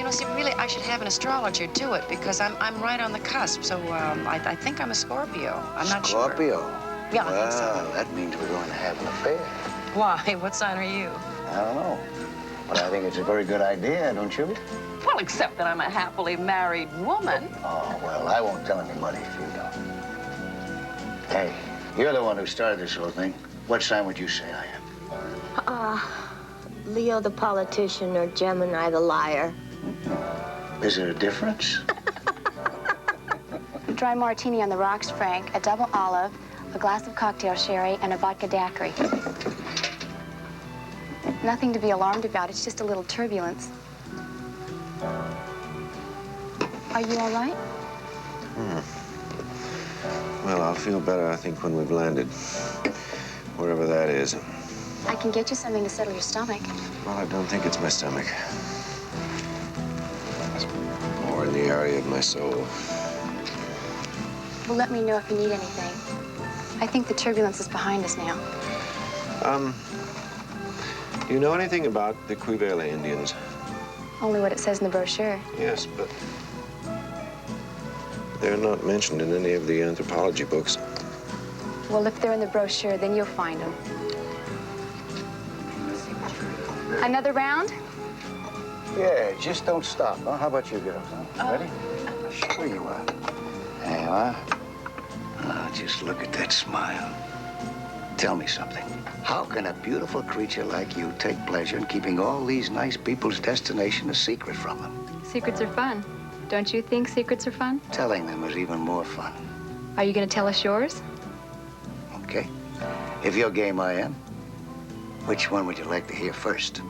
know, see, really, I should have an astrologer do it because I'm right on the cusp. So I think I'm a Scorpio. I'm not sure. Scorpio? Yeah, I think so. Well, that means we're going to have an affair. Why? What sign are you? I don't know. But I think it's a very good idea, don't you? Well, except that I'm a happily married woman. Oh, well, I won't tell anybody if you don't. Hey, you're the one who started this whole thing. What sign would you say I am? Leo the politician or Gemini the liar. Is there a difference? Dry martini on the rocks, Frank, a double olive, a glass of cocktail sherry, and a vodka daiquiri. Nothing to be alarmed about. It's just a little turbulence. Are you all right? Well, I'll feel better, I think, when we've landed. Wherever that is. I can get you something to settle your stomach. Well, I don't think it's my stomach. It's more in the area of my soul. Well, let me know if you need anything. I think the turbulence is behind us now. Do you know anything about the Cuivele Indians? Only what it says in the brochure. Yes, but they're not mentioned in any of the anthropology books. Well, if they're in the brochure, then you'll find them. Another round? Yeah, just don't stop, huh? How about you girls, huh? Ready? Sure you are. There you are. Oh, just look at that smile. Tell me something. How can a beautiful creature like you take pleasure in keeping all these nice people's destination a secret from them? Secrets are fun. Don't you think secrets are fun? Telling them is even more fun. Are you going to tell us yours? Okay. If you're game, I am. Which one would you like to hear first?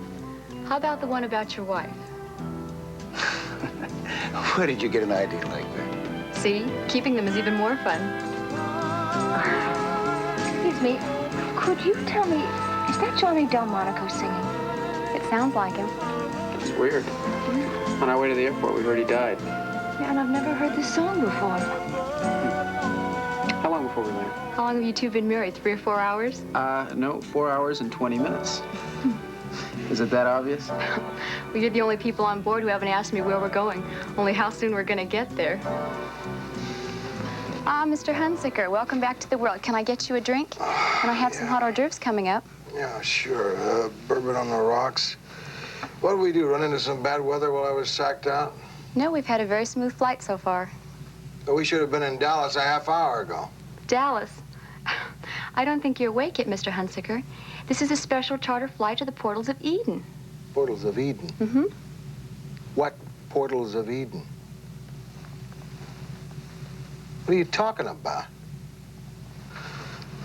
How about the one about your wife? Where did you get an idea like that? See? Keeping them is even more fun. Excuse me, could you tell me, is that Johnny Delmonico singing? It sounds like him. It's weird. On our way to the airport, we heard he died. Yeah, and I've never heard this song before. How long before we land? How long have you two been married? 3 or 4 hours? No, 4 hours and 20 minutes. Is it that obvious? Well, you're the only people on board who haven't asked me where we're going, only how soon we're going to get there. Ah, Mr. Hunziker, welcome back to the world. Can I get you a drink? And I have some hot hors d'oeuvres coming up. Yeah, sure. Bourbon on the rocks. What did we do, run into some bad weather while I was sacked out? No, we've had a very smooth flight so far. But we should have been in Dallas a half hour ago. Dallas? I don't think you're awake yet, Mr. Hunziker. This is a special charter flight to the Portals of Eden. Portals of Eden? Mm-hmm. What Portals of Eden? What are you talking about?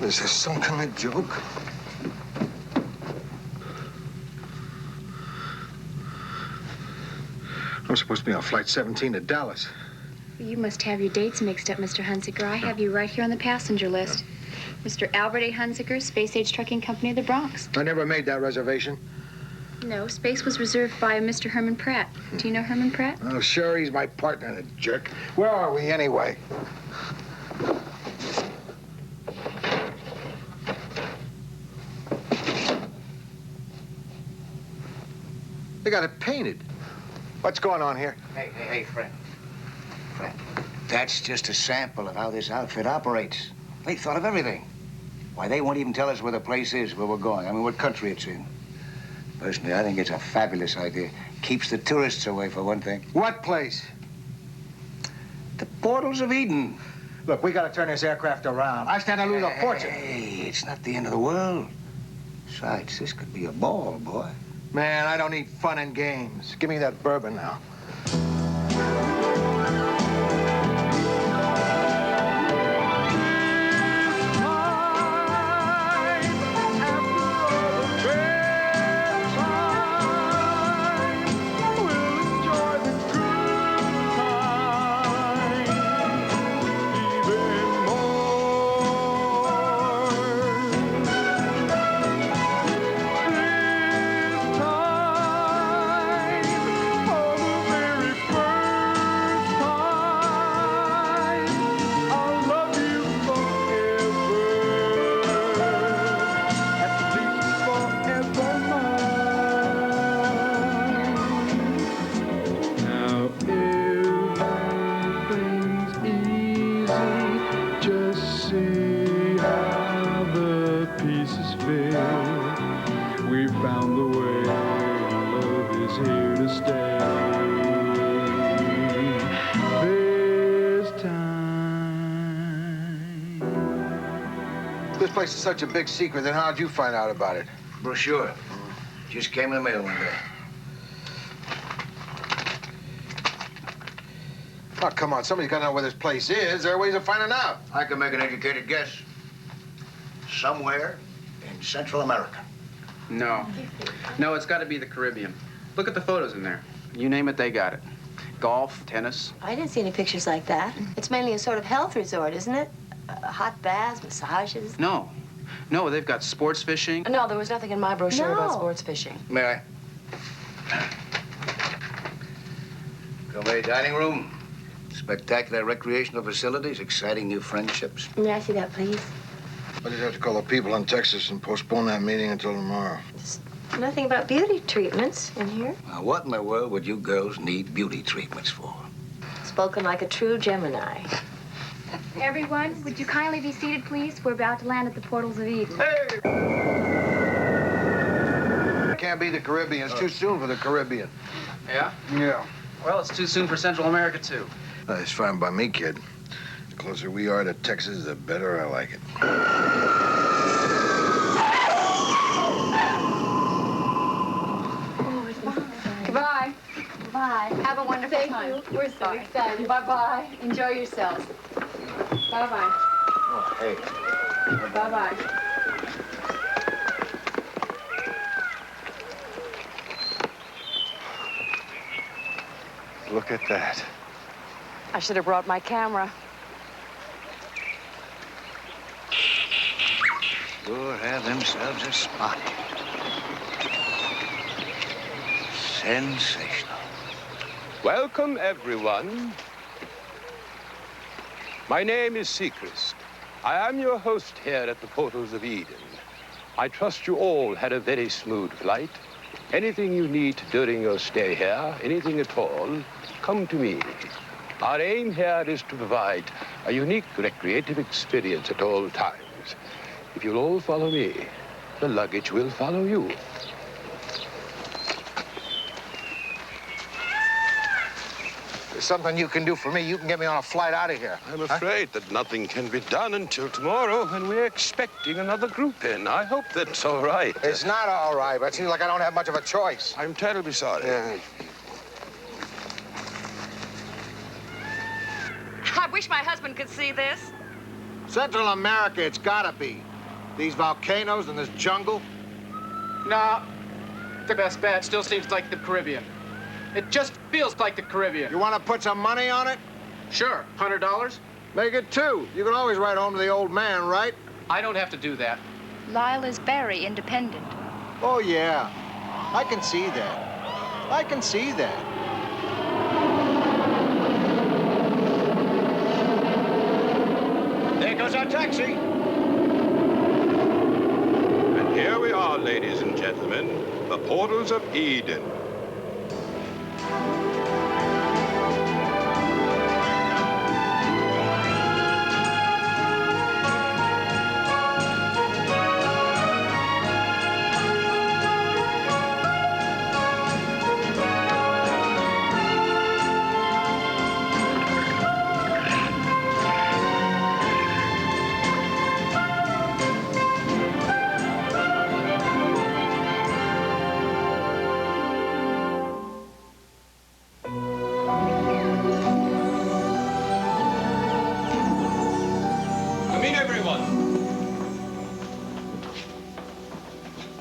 Is this some kind of joke? I'm supposed to be on Flight 17 to Dallas. You must have your dates mixed up, Mr. Hunziker. I have you right here on the passenger list. Mr. Albert A. Hunziker, Space Age Trucking Company of the Bronx. I never made that reservation. No, space was reserved by Mr. Herman Pratt. Do you know Herman Pratt? Oh, sure, he's my partner, the jerk. Where are we, anyway? They got it painted. What's going on here? Hey, friend. Friend, that's just a sample of how this outfit operates. They thought of everything. Why, they won't even tell us where the place is, where we're going. I mean, what country it's in. Personally, I think it's a fabulous idea. Keeps the tourists away, for one thing. What place? The Portals of Eden. Look, we gotta turn this aircraft around. I stand to lose a fortune. Hey, it's not the end of the world. Besides, this could be a ball, boy. Man, I don't need fun and games. Give me that bourbon now. place is such a big secret, then how'd you find out about it? Brochure. Just came in the mail one day. Oh, come on. Somebody's got to know where this place is. There are ways of finding out. I can make an educated guess. Somewhere in Central America. No. No, it's got to be the Caribbean. Look at the photos in there. You name it, they got it. Golf, tennis. I didn't see any pictures like that. It's mainly a sort of health resort, isn't it? Hot baths, massages. No. No, they've got sports fishing. No, there was nothing in my brochure about No. sports fishing. May I? Gourmet dining room. Spectacular recreational facilities. Exciting new friendships. May I see that, please? I just have to call the people in Texas and postpone that meeting until tomorrow. There's nothing about beauty treatments in here. Now, what in the world would you girls need beauty treatments for? Spoken like a true Gemini. Everyone, would you kindly be seated, please? We're about to land at the portals of Eden. It can't be the Caribbean. It's too soon for the Caribbean. Yeah? Yeah. Well, it's too soon for Central America, too. It's fine by me, kid. The closer we are to Texas, the better I like it. Goodbye. Bye. Have a wonderful time. Thank you. We're so excited. Bye-bye. Enjoy yourselves. Bye-bye. Oh, hey. Bye-bye. Look at that. I should have brought my camera. Sure have themselves a spot. Sensational. Welcome, everyone. My name is Sechrist. I am your host here at the Portals of Eden. I trust you all had a very smooth flight. Anything you need during your stay here, anything at all, come to me. Our aim here is to provide a unique recreative experience at all times. If you'll all follow me, the luggage will follow you. There's something you can do for me. You can get me on a flight out of here. I'm afraid that nothing can be done until tomorrow, and we're expecting another group in. I hope that's all right. It's not all right, but it seems like I don't have much of a choice. I'm terribly sorry. Yeah. I wish my husband could see this. Central America, it's gotta be. These volcanoes and this jungle. No. The best bet still seems like the Caribbean. It just feels like the Caribbean. You want to put some money on it? Sure. $100? Make it 2. You can always write home to the old man, right? I don't have to do that. Lyle is very independent. Oh, yeah. I can see that. I can see that. There goes our taxi. And here we are, ladies and gentlemen, the Portals of Eden.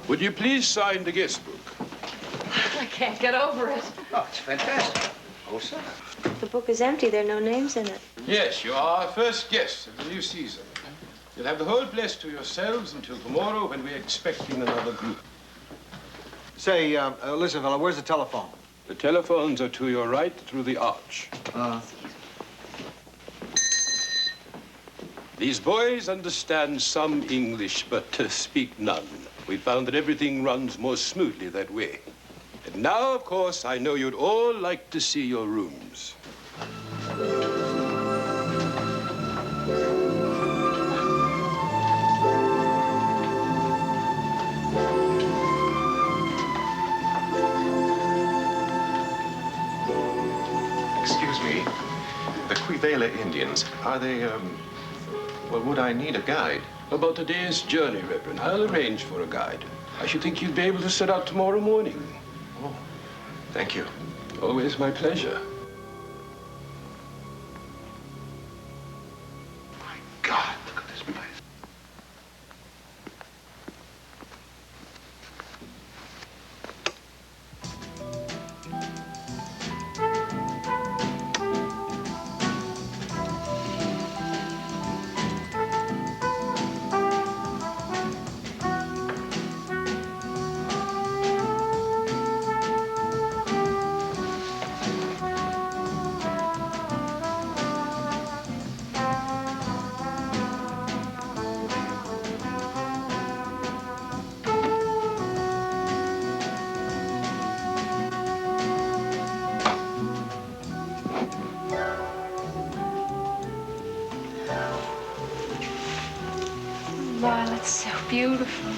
Would you please sign the guest book? I can't get over it. Oh, it's fantastic. Oh, sir. The book is empty. There are no names in it. Yes, you are our first guests of the new season. You'll have the whole place to yourselves until tomorrow when we're expecting another group. Say, listen, fella, where's the telephone? The telephones are to your right through the arch. These boys understand some English, but speak none. We found that everything runs more smoothly that way. And now, of course, I know you'd all like to see your rooms. Excuse me. The Quivela Indians, are they, well, would I need a guide? About a day's journey, Reverend. I'll arrange for a guide. I should think you'd be able to set out tomorrow morning. Oh, thank you. Always my pleasure. My God, look at this place. Violet's so beautiful.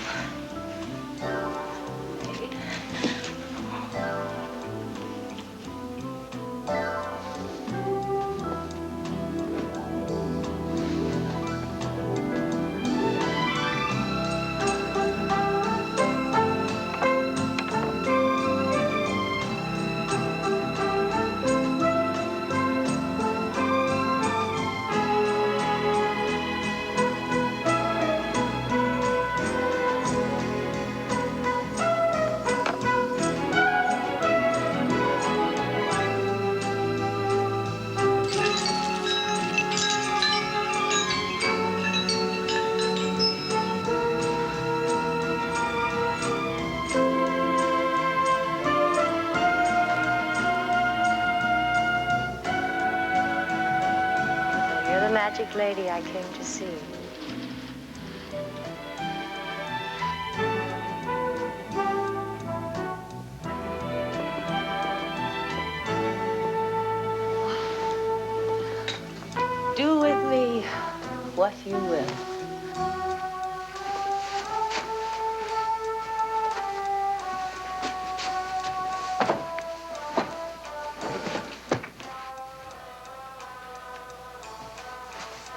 Magic lady I came to see. Do with me what you will.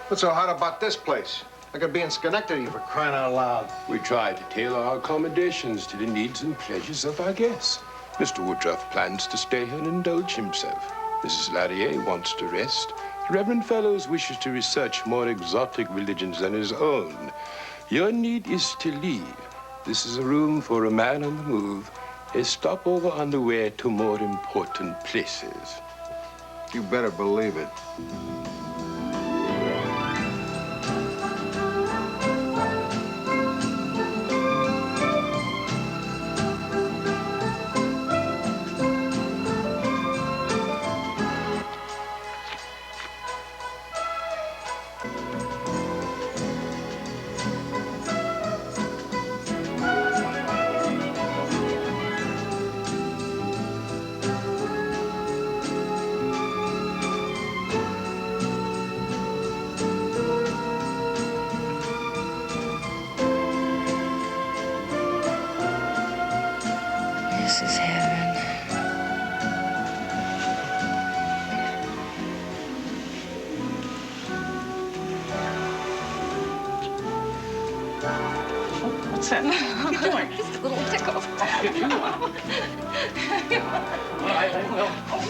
What's so hot about this place? I could be in Schenectady for crying out loud. We try to tailor our accommodations to the needs and pleasures of our guests. Mr. Woodruff plans to stay here and indulge himself. Mrs. Larrier wants to rest. Reverend Fellows wishes to research more exotic religions than his own. Your need is to leave. This is a room for a man on the move, a stopover on the way to more important places. You better believe it. This is heaven. What's that? What are you doing? Just a little tickle. If you want. All right, I will. Oh.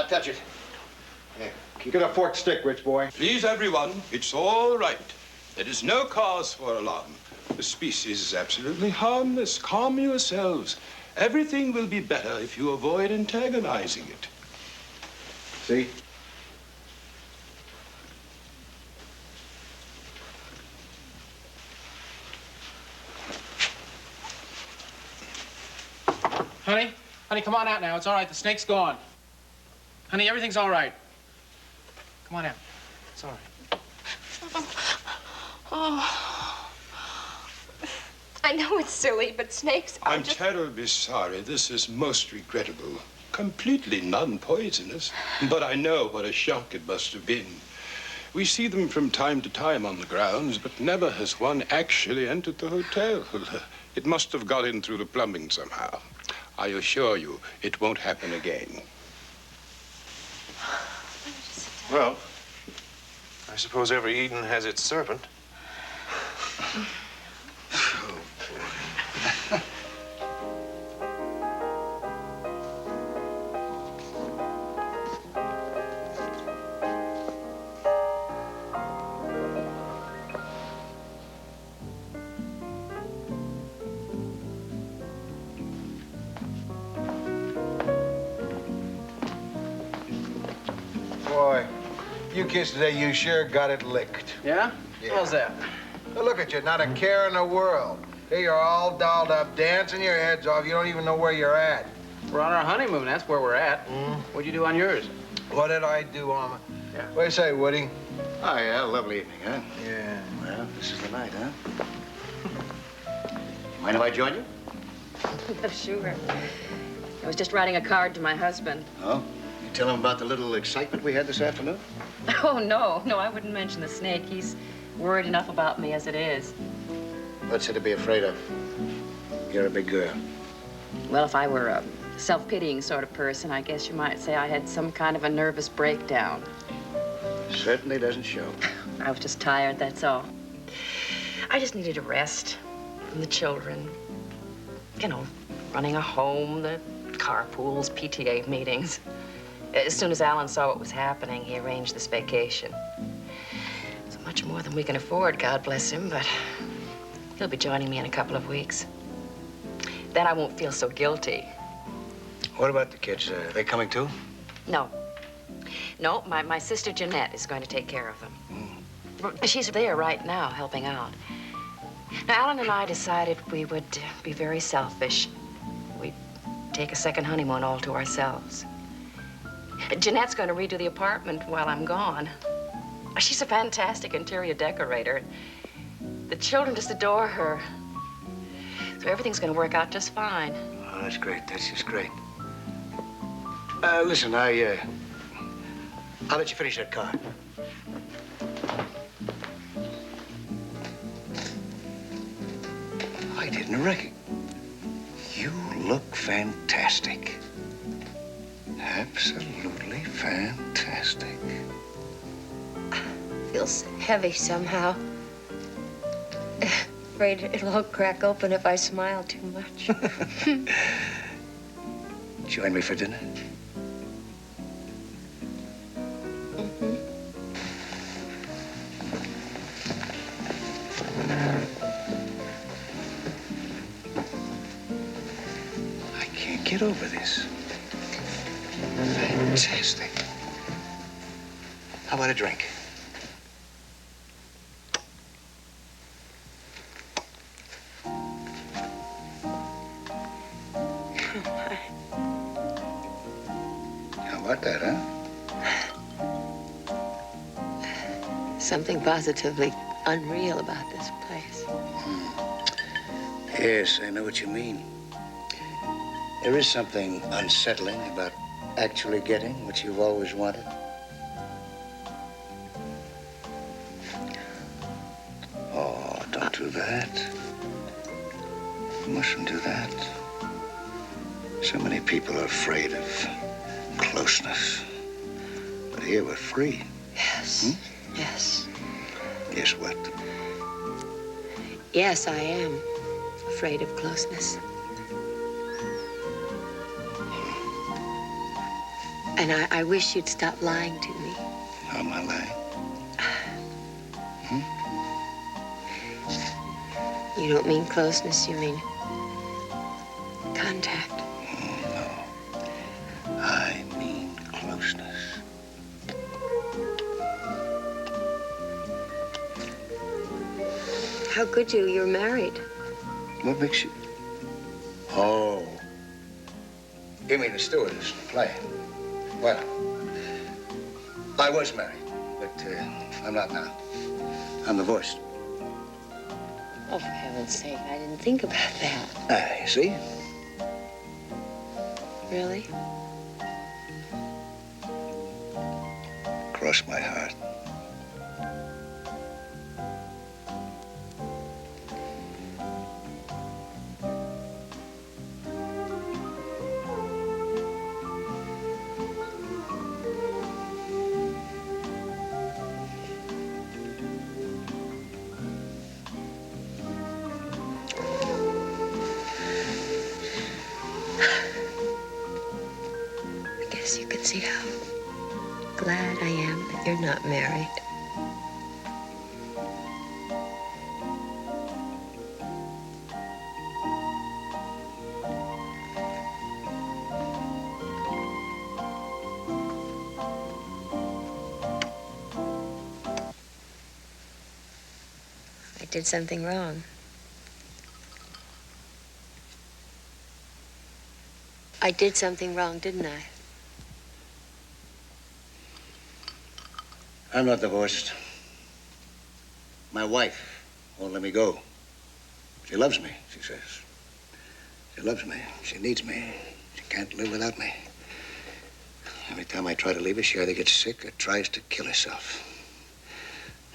Touch it. Here, get a forked stick, rich boy. Please, everyone, it's all right. There is no cause for alarm. The species is absolutely harmless. Calm yourselves. Everything will be better if you avoid antagonizing it. See? Honey? Honey, come on out now. It's all right. The snake's gone. Honey, everything's all right. Come on out. It's all right. Oh. I know it's silly, but snakes are I'm terribly sorry. This is most regrettable. Completely non-poisonous. But I know what a shock it must have been. We see them from time to time on the grounds, but never has one actually entered the hotel. It must have got in through the plumbing somehow. I assure you, it won't happen again. Well, I suppose every Eden has its serpent. Boy, you kids today, you sure got it licked. Yeah? Yeah. How's that? Well, look at you, not a care in the world. Here you're all dolled up, dancing your heads off. You don't even know where you're at. We're on our honeymoon. That's where we're at. What'd you do on yours? What did I do, Alma? Yeah. What do you say, Woody? Oh, yeah, lovely evening, huh? Yeah. Well, this is the night, huh? Mind if I join you? Sure. I was just writing a card to my husband. Oh? You tell him about the little excitement we had this afternoon? Oh, no, I wouldn't mention the snake. He's worried enough about me as it is. What's he to be afraid of? You're a big girl. Well, if I were a self-pitying sort of person, I guess you might say I had some kind of a nervous breakdown. Certainly doesn't show. I was just tired, that's all. I just needed a rest from the children. You know, running a home, the carpools, PTA meetings. As soon as Alan saw what was happening, he arranged this vacation. It's much more than we can afford, God bless him, but he'll be joining me in a couple of weeks. Then I won't feel so guilty. What about the kids? Are they coming too? No. No, my sister Jeanette is going to take care of them. She's there right now, helping out. Now, Alan and I decided we would be very selfish. We'd take a second honeymoon all to ourselves. Jeanette's going to redo the apartment while I'm gone. She's a fantastic interior decorator. The children just adore her. So everything's going to work out just fine. Oh, that's great. That's just great. Listen, I'll let you finish that card. I didn't reckon. You look fantastic. Absolutely fantastic. Feels heavy somehow. Afraid it'll all crack open if I smile too much. Join me for dinner? I can't get over this. Fantastic. How about a drink? How about that, huh? Something positively unreal about this place. Yes, I know what you mean. There is something unsettling about actually getting what you've always wanted. Oh, don't do that. You mustn't do that. So many people are afraid of closeness. But here we're free. Yes. Yes. Guess what? Yes, I am afraid of closeness. And I wish you'd stop lying to me. How am I lying? You don't mean closeness, you mean contact. No. I mean closeness. How could you? You're married. What makes you... Oh. You mean the stewardess, the plane? Well, I was married, but I'm not now. I'm divorced. Oh, for heaven's sake, I didn't think about that. You see? Really? Cross my heart. I guess you can see how glad I am that you're not married. I did something wrong. I did something wrong, didn't I? I'm not divorced. My wife won't let me go. She loves me, she says. She loves me. She needs me. She can't live without me. Every time I try to leave her, she either gets sick or tries to kill herself.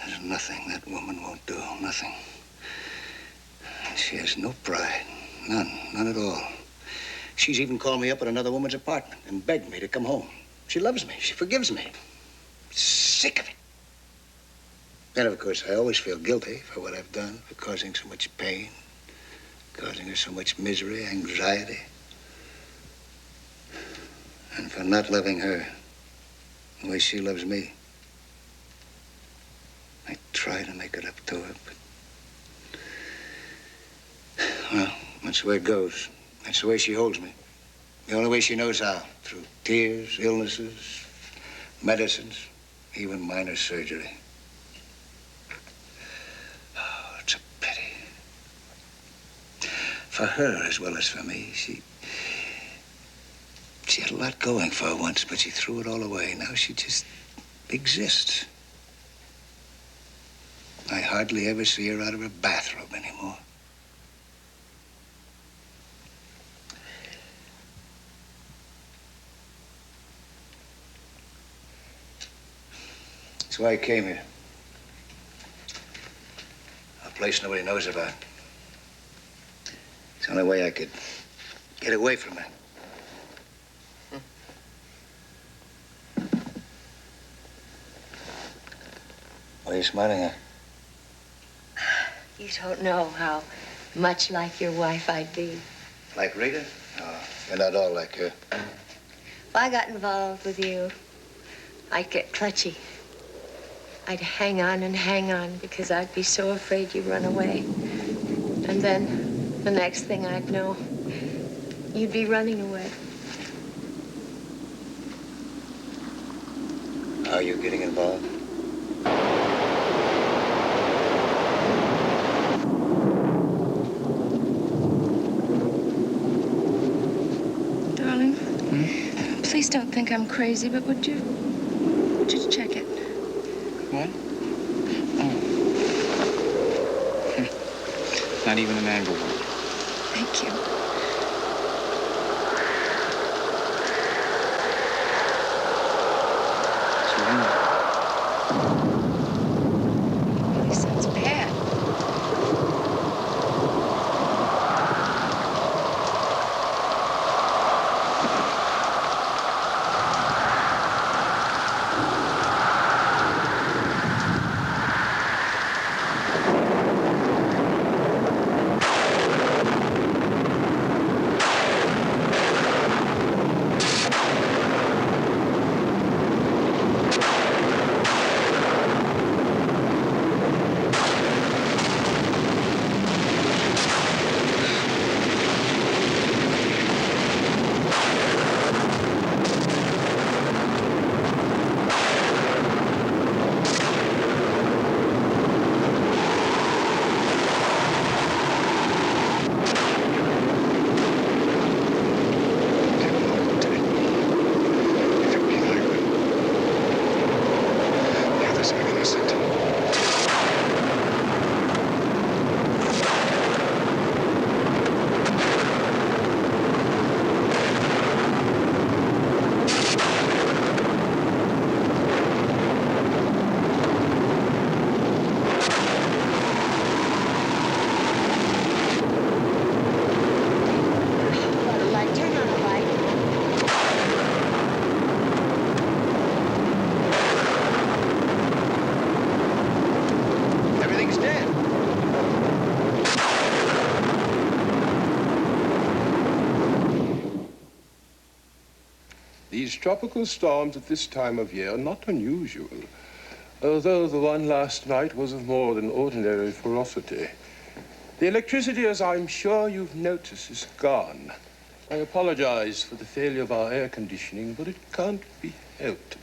There's nothing that woman won't do. Nothing. And she has no pride. None. None at all. She's even called me up at another woman's apartment and begged me to come home. She loves me. She forgives me. Sick of it. And of course, I always feel guilty for what I've done, for causing so much pain, causing her so much misery, anxiety, and for not loving her the way she loves me. I try to make it up to her, but... Well, that's the way it goes. That's the way she holds me. The only way she knows how. Through tears, illnesses, medicines, even minor surgery. Oh, it's a pity. For her as well as for me, she had a lot going for her once, but she threw it all away. Now she just exists. I hardly ever see her out of her bathrobe anymore. That's why I came here. A place nobody knows about. It's the only way I could get away from her. Why are you smiling at? You don't know how much like your wife I'd be. Like Rita? No, you're not all like her. If I got involved with you, I'd get clutchy. I'd hang on because I'd be so afraid you'd run away. And then the next thing I'd know, you'd be running away. How are you getting involved? Darling, please don't think I'm crazy, but would you check it? What? Oh. Not even an angle one. Thank you. Really sounds bad. These tropical storms at this time of year are not unusual, although the one last night was of more than ordinary ferocity. The electricity, as I'm sure you've noticed, is gone. I apologize for the failure of our air conditioning, but it can't be helped.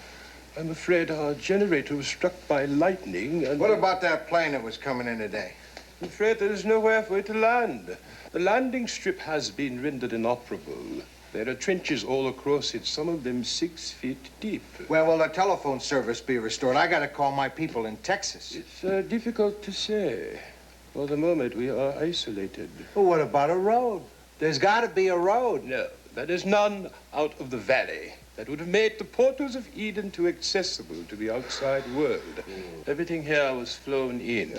I'm afraid our generator was struck by lightning and... What about that plane that was coming in today? I'm afraid there is nowhere for it to land. The landing strip has been rendered inoperable. There are trenches all across it, some of them 6 feet deep. Well, will the telephone service be restored? I gotta call my people in Texas. It's difficult to say. For the moment, we are isolated. Well, what about a road? There's gotta be a road. No, there is none out of the valley. That would have made the portals of Eden too accessible to the outside world. Everything here was flown in.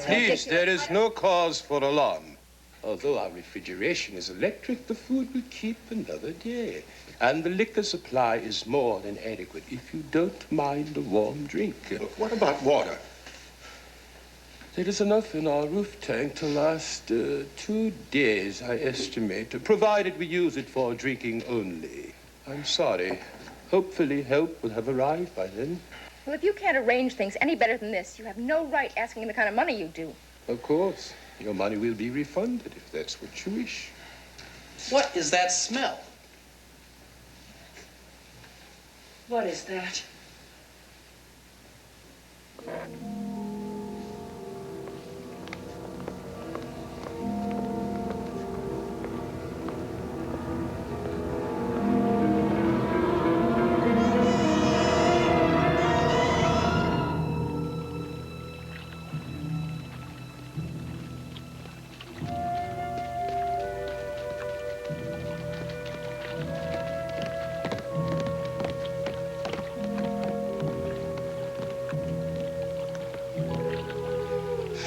Please, there is no cause for alarm. Although our refrigeration is electric, the food will keep another day. And the liquor supply is more than adequate, if you don't mind a warm drink. What about water? There is enough in our roof tank to last 2 days, I estimate, provided we use it for drinking only. I'm sorry. Hopefully help will have arrived by then. Well, if you can't arrange things any better than this, you have no right asking the kind of money you do. Of course. Your money will be refunded if that's what you wish. What is that smell? What is that?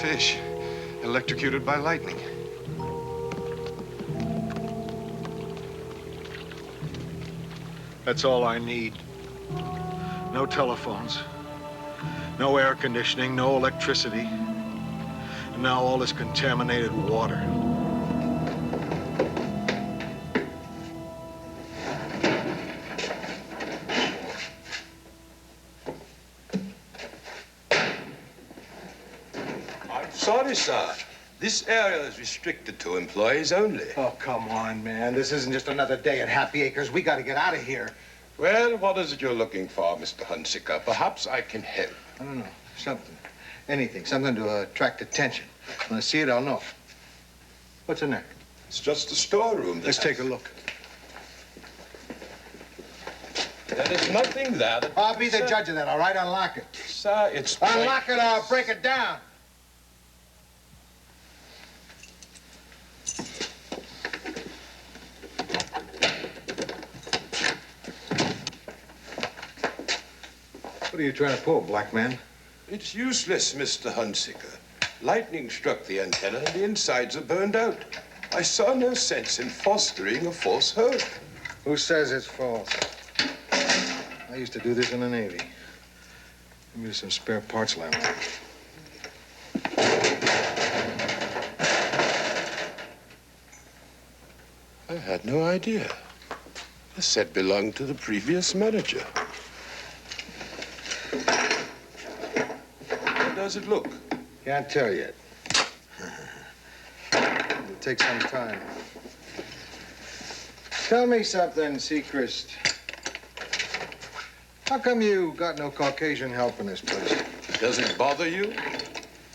Fish, electrocuted by lightning. That's all I need. No telephones, no air conditioning, no electricity. And now all this contaminated water. Sorry, sir. This area is restricted to employees only. Oh, come on, man. This isn't just another day at Happy Acres. We gotta get out of here. Well, what is it you're looking for, Mr. Hunsicker? Perhaps I can help. I don't know. Something. Anything. Something to attract attention. When I see it, I'll know. What's in there? It's just a storeroom. Let's take a look. There is nothing there that... I'll be the judge of that, all right? Unlock it. Sir, it's... Unlock it or I'll break it down. What are you trying to pull, black man? It's useless, Mr. Hunsicker. Lightning struck the antenna and the insides are burned out. I saw no sense in fostering a false hope. Who says it's false? I used to do this in the Navy. Maybe there's some spare parts lying around. I had no idea. The set belonged to the previous manager. How does it look? Can't tell yet. It'll take some time. Tell me something, Sechrist. How come you got no Caucasian help in this place? Does it bother you?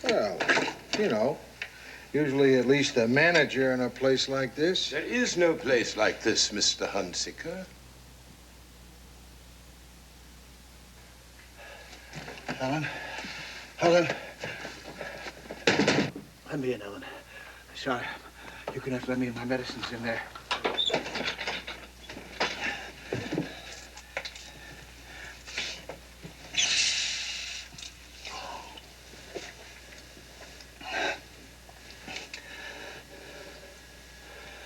Well, you know, usually at least the manager in a place like this. There is no place like this, Mr. Hunsicker. Ellen? Ellen? Let me in, Ellen. Sorry. You're gonna have to let me in. My medicine's in there.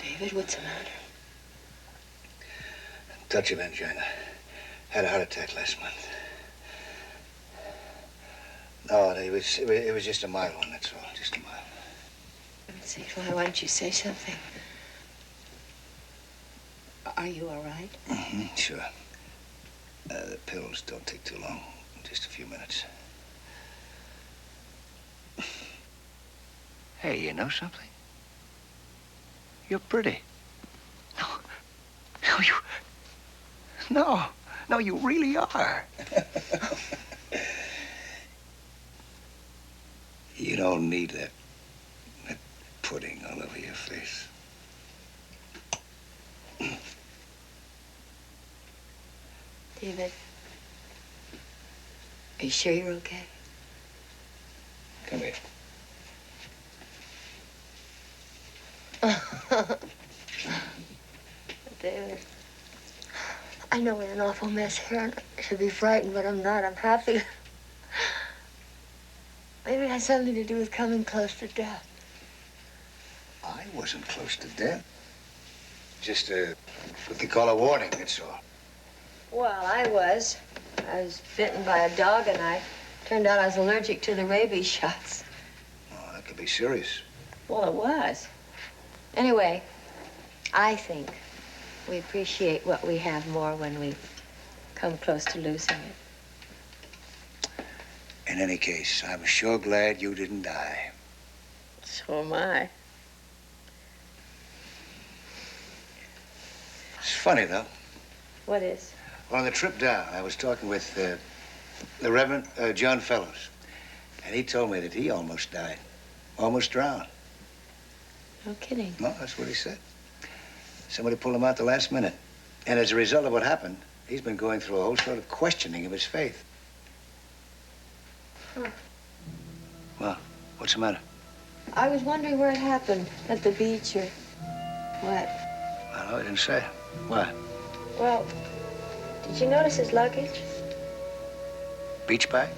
David, what's the matter? Touch of angina. Had a heart attack last month. No, it was just a mild one, that's all. Just a mild one. Let's see, why don't you say something? Are you all right? Mm-hmm, sure. The pills don't take too long. Just a few minutes. Hey, you know something? You're pretty. No, you really are. You don't need that pudding all over your face. David, are you sure you're okay? Come here. David, I know we're an awful mess here, and I should be frightened, but I'm not. I'm happy. Maybe it has something to do with coming close to death. I wasn't close to death. Just what they call a warning, that's all. Well, I was. I was bitten by a dog, and I turned out I was allergic to the rabies shots. Oh, that could be serious. Well, it was. Anyway, I think we appreciate what we have more when we come close to losing it. In any case, I'm sure glad you didn't die. So am I. It's funny, though. What is? Well, on the trip down, I was talking with the Reverend John Fellows, and he told me that he almost died, almost drowned. No kidding. No, that's what he said. Somebody pulled him out the last minute. And as a result of what happened, he's been going through a whole sort of questioning of his faith. Huh. Well, what's the matter? I was wondering where it happened, at the beach or what. I know, he didn't say. Why? Well, did you notice his luggage? Beach bag?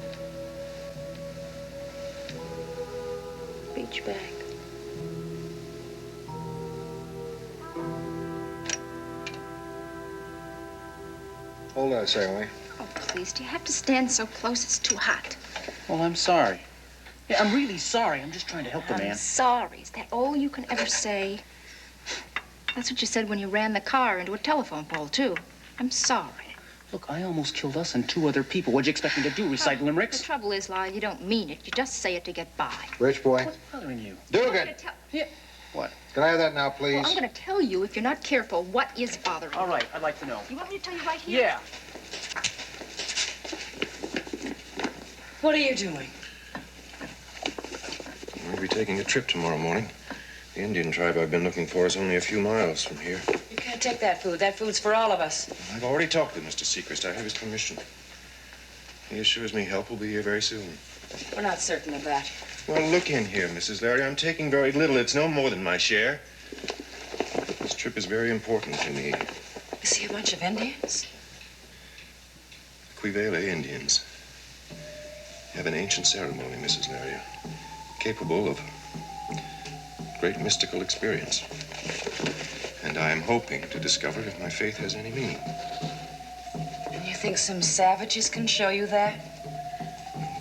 Beach bag. Hold on a second, will you? Oh, please, do you have to stand so close? It's too hot. Well, I'm sorry. Yeah, I'm really sorry. I'm just trying to help the man. I'm sorry. Is that all you can ever say? That's what you said when you ran the car into a telephone pole, too. I'm sorry. Look, I almost killed us and 2 other people. What'd you expect me to do, recite limericks? The trouble is, Lyle, you don't mean it. You just say it to get by. Rich boy. What's bothering you? Dugan. Yeah. What? Can I have that now, please? Well, I'm going to tell you, if you're not careful, what is bothering you. All right, I'd like to know. You want me to tell you right here? Yeah. What are you doing? We'll be taking a trip tomorrow morning. The Indian tribe I've been looking for is only a few miles from here. You can't take that food. That food's for all of us. I've already talked with Mr. Sechrist. I have his permission. He assures me help will be here very soon. We're not certain of that. Well, look in here, Mrs. Larry. I'm taking very little. It's no more than my share. This trip is very important to me. Is he a bunch of Indians? Quivele Indians have an ancient ceremony, Mrs. Larry, capable of great mystical experience. And I am hoping to discover if my faith has any meaning. And you think some savages can show you that?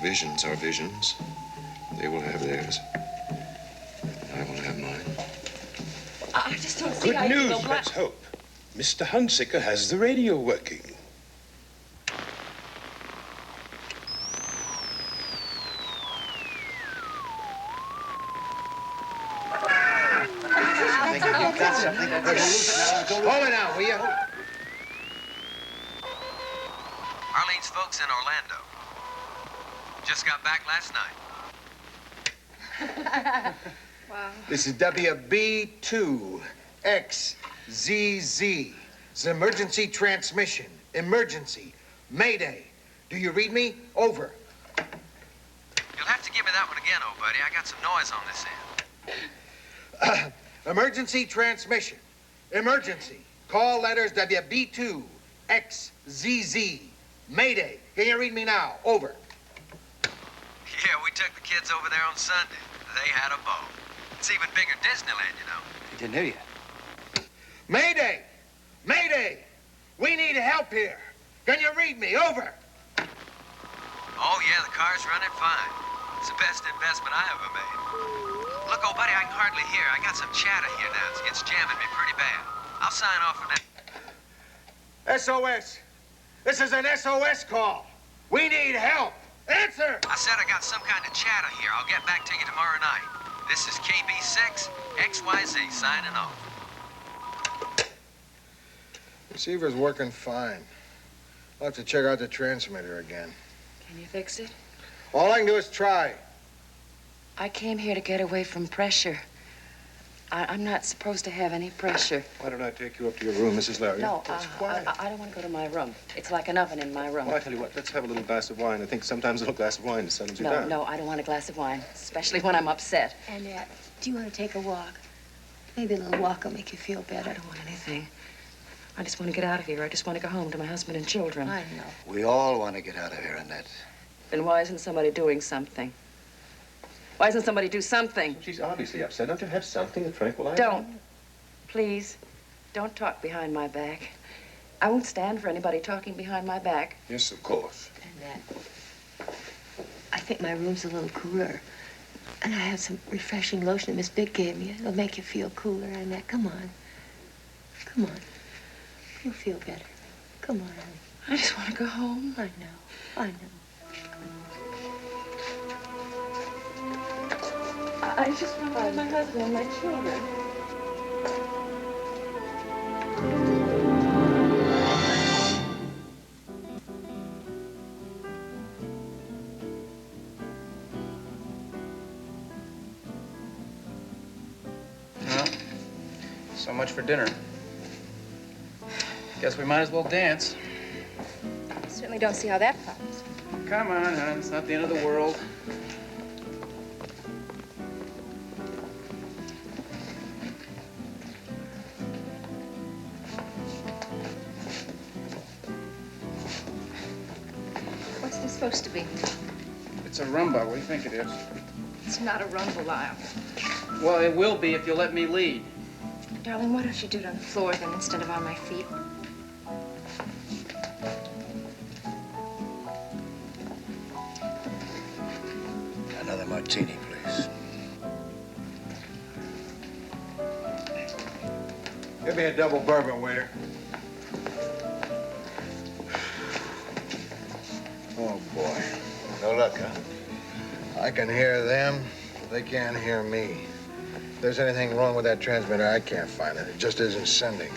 Visions are visions. They will have theirs. I will have mine. I just don't see how Good you news, can go let's hope. Mr. Hunsicker has the radio working. Hold it now, will you? Arlene's folks in Orlando. Just got back last night. Wow. This is WB2XZZ. It's an emergency transmission. Emergency. Mayday. Do you read me? Over. You'll have to give me that one again, old buddy. I got some noise on this end. Emergency transmission. Emergency. Call letters WB2XZZ. Mayday. Can you read me now? Over. Yeah, we took the kids over there on Sunday. They had a ball. It's even bigger Disneyland, you know. He didn't hear you. Mayday. Mayday. We need help here. Can you read me? Over. Oh, yeah, the car's running fine. It's the best investment I ever made. Look, old buddy, I can hardly hear. I got some chatter here now. It's jamming me pretty bad. I'll sign off for now. SOS. This is an SOS call. We need help. Answer! I said I got some kind of chatter here. I'll get back to you tomorrow night. This is KB6, XYZ signing off. Receiver's working fine. I'll have to check out the transmitter again. Can you fix it? All I can do is try. I came here to get away from pressure. I'm not supposed to have any pressure. Why don't I take you up to your room, Mrs. Larry? No, I don't want to go to my room. It's like an oven in my room. Well, I tell you what, let's have a little glass of wine. I think sometimes a little glass of wine settles you down. No, I don't want a glass of wine, especially when I'm upset. Annette, do you want to take a walk? Maybe a little walk will make you feel better. I don't want anything. I just want to get out of here. I just want to go home to my husband and children. I know. We all want to get out of here, Annette. Then why isn't somebody doing something? Why doesn't somebody do something? She's obviously upset. Don't you have something to tranquilize her? Don't. Please, don't talk behind my back. I won't stand for anybody talking behind my back. Yes, of course. Annette, I think my room's a little cooler. And I have some refreshing lotion that Miss Big gave me. It'll make you feel cooler, Annette. Come on. Come on. You'll feel better. Come on, honey. I just want to go home. I know. I know. I just want to find my husband and my children. Well, so much for dinner. Guess we might as well dance. Certainly don't see how that follows. Come on, hon. It's not the end of the world. What's this supposed to be? It's a rumba. What do you think it is? It's not a rumble aisle. Well, it will be if you'll let me lead. Darling, why don't you do it on the floor then instead of on my feet? Another martini, please. Give me a double bourbon, waiter. Oh, boy. No luck, huh? I can hear them. They can't hear me. If there's anything wrong with that transmitter, I can't find it. It just isn't sending.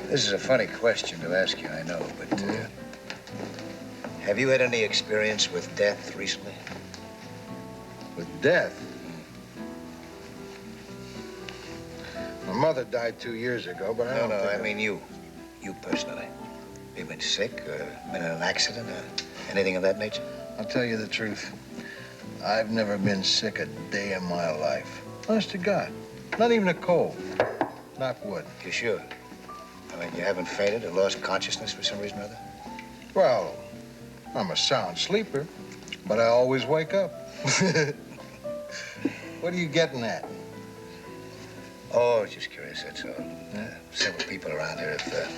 This is a funny question to ask you, I know, but have you had any experience with death recently? With death? My mother died 2 years ago, but I don't think... I mean you. You personally. You been sick, been in an accident, anything of that nature? I'll tell you the truth. I've never been sick a day in my life. Honest to God. Not even a cold. Knock wood. You sure? I mean, you haven't fainted or lost consciousness for some reason or other? Well, I'm a sound sleeper, but I always wake up. What are you getting at? Oh, just curious, that's all. Several people around here have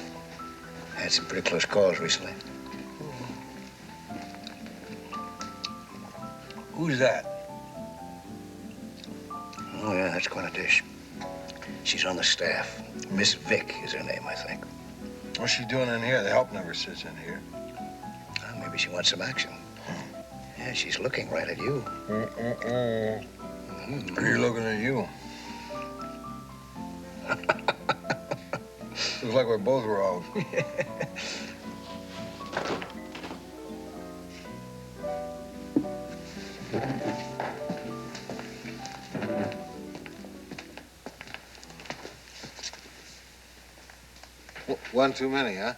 had some pretty close calls recently. Who's that? Oh, yeah, that's quite a dish. She's on the staff. Miss Vick is her name, I think. What's she doing in here? The help never sits in here. Well, maybe she wants some action. Yeah, she's looking right at you. You're looking at you. Looks like we're both wrong. One too many, huh?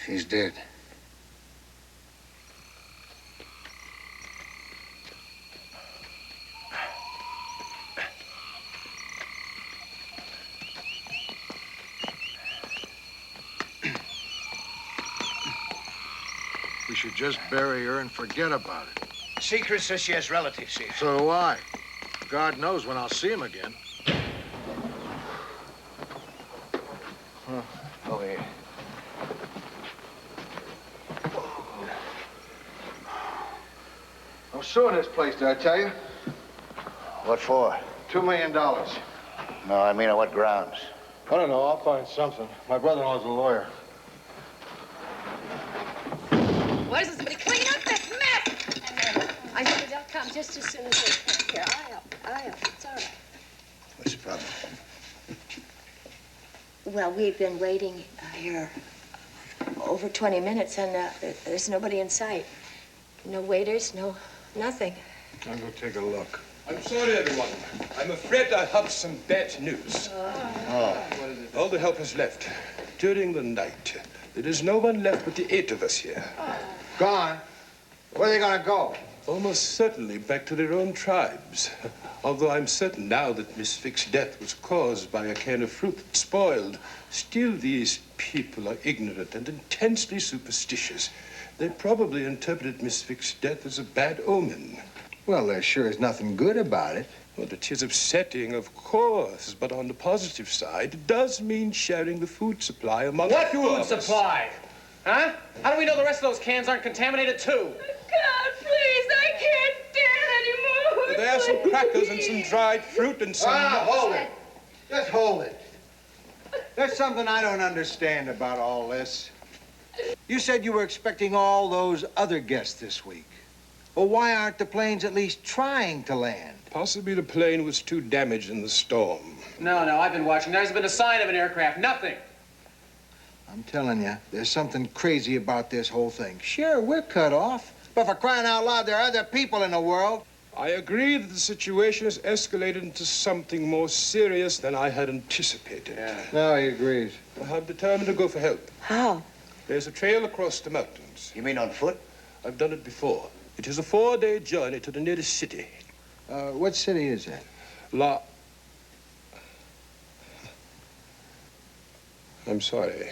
She's dead. We should just bury her and forget about it. Secret says she has relatives here. So do I. God knows when I'll see him again. Over here. We're suing this place, did I tell you? What for? $2 million. No, I mean on what grounds? I don't know. I'll find something. My brother-in-law's a lawyer. Why doesn't somebody clean up this mess? I know they'll come just as soon as they can. Here, I'll help. It's all right. What's the problem? Well, we've been waiting here over 20 minutes, and there's nobody in sight. No waiters, no nothing. I'll go take a look. I'm sorry, everyone. I'm afraid I have some bad news. What is it? All the help has left during the night. There is no one left but the 8 of us here. Gone? Where are they gonna go? Almost certainly back to their own tribes. Although I'm certain now that Miss Vick's death was caused by a can of fruit that spoiled, still these people are ignorant and intensely superstitious. They probably interpreted Miss Vick's death as a bad omen. Well, there sure is nothing good about it. Well, it is upsetting, of course, but on the positive side, it does mean sharing the food supply among What few food of us. supply? Huh? How do we know the rest of those cans aren't contaminated, too? God, please, I can't stand anymore. There are some crackers and some dried fruit and some nuts. Hold it. Just hold it. There's something I don't understand about all this. You said you were expecting all those other guests this week. Well, why aren't the planes at least trying to land? Possibly the plane was too damaged in the storm. No, I've been watching. There hasn't been a sign of an aircraft. Nothing. I'm telling you, there's something crazy about this whole thing. Sure, we're cut off. But for crying out loud, there are other people in the world. I agree that the situation has escalated into something more serious than I had anticipated. No, he agrees. I'm determined to go for help. How? There's a trail across the mountains. You mean on foot? I've done it before. It is a 4-day journey to the nearest city. What city is that? I'm sorry.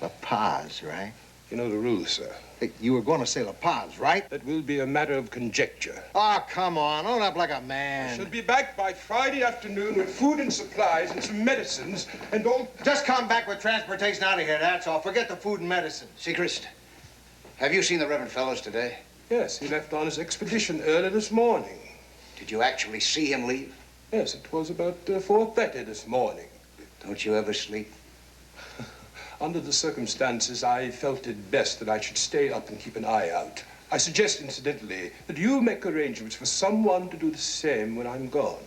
La Paz, right? You know the rules, sir. Hey, you were going to say La Paz, right? That will be a matter of conjecture. Oh, come on. Own up like a I man. shall be back by Friday afternoon with food and supplies and some medicines and all... Just come back with transportation out of here, that's all. Forget the food and medicine. Sechrist, have you seen the Reverend Fellows today? Yes, he left on his expedition early this morning. Did you actually see him leave? Yes, it was about 4:30 this morning. Don't you ever sleep? Under the circumstances, I felt it best that I should stay up and keep an eye out. I suggest, incidentally, that you make arrangements for someone to do the same when I'm gone.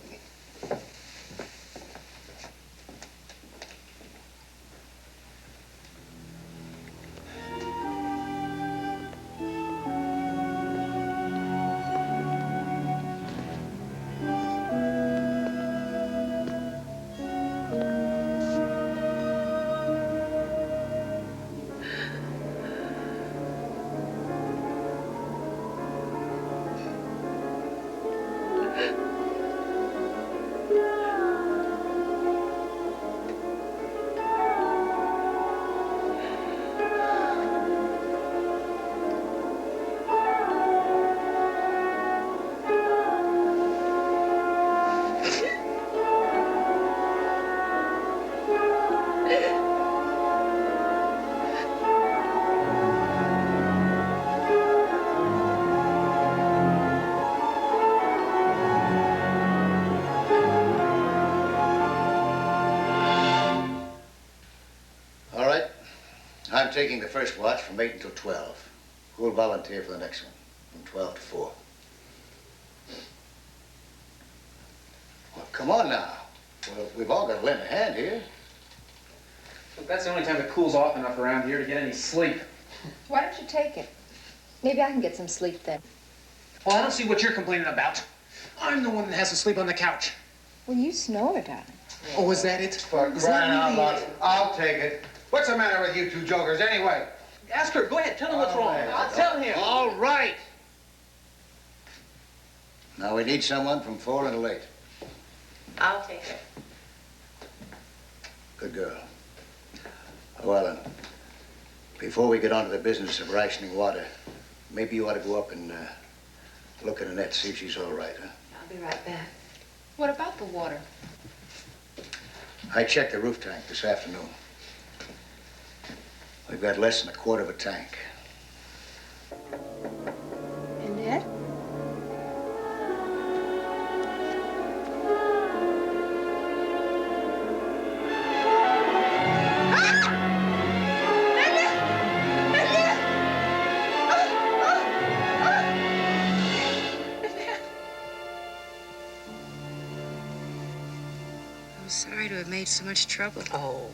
I'm taking the first watch from 8 until 12. Who'll volunteer for the next one? From 12 to 4. Well, come on now. Well, we've all got to lend a hand here. Look, that's the only time it cools off enough around here to get any sleep. Why don't you take it? Maybe I can get some sleep then. Well, I don't see what you're complaining about. I'm the one that has to sleep on the couch. Well, you snore, darling. Oh, is that it? For Is crying that out really loud. it? I'll take it. What's the matter with you two jokers anyway? Ask her. Go ahead. Tell him what's wrong. I'll tell him. All right. Now we need someone from 4 until 8. I'll take it. Good girl. Well, then, before we get on to the business of rationing water, maybe you ought to go up and look at Annette, see if she's all right, huh? I'll be right back. What about the water? I checked the roof tank this afternoon. We've got less than a quarter of a tank. Annette? to have made so much trouble. Oh,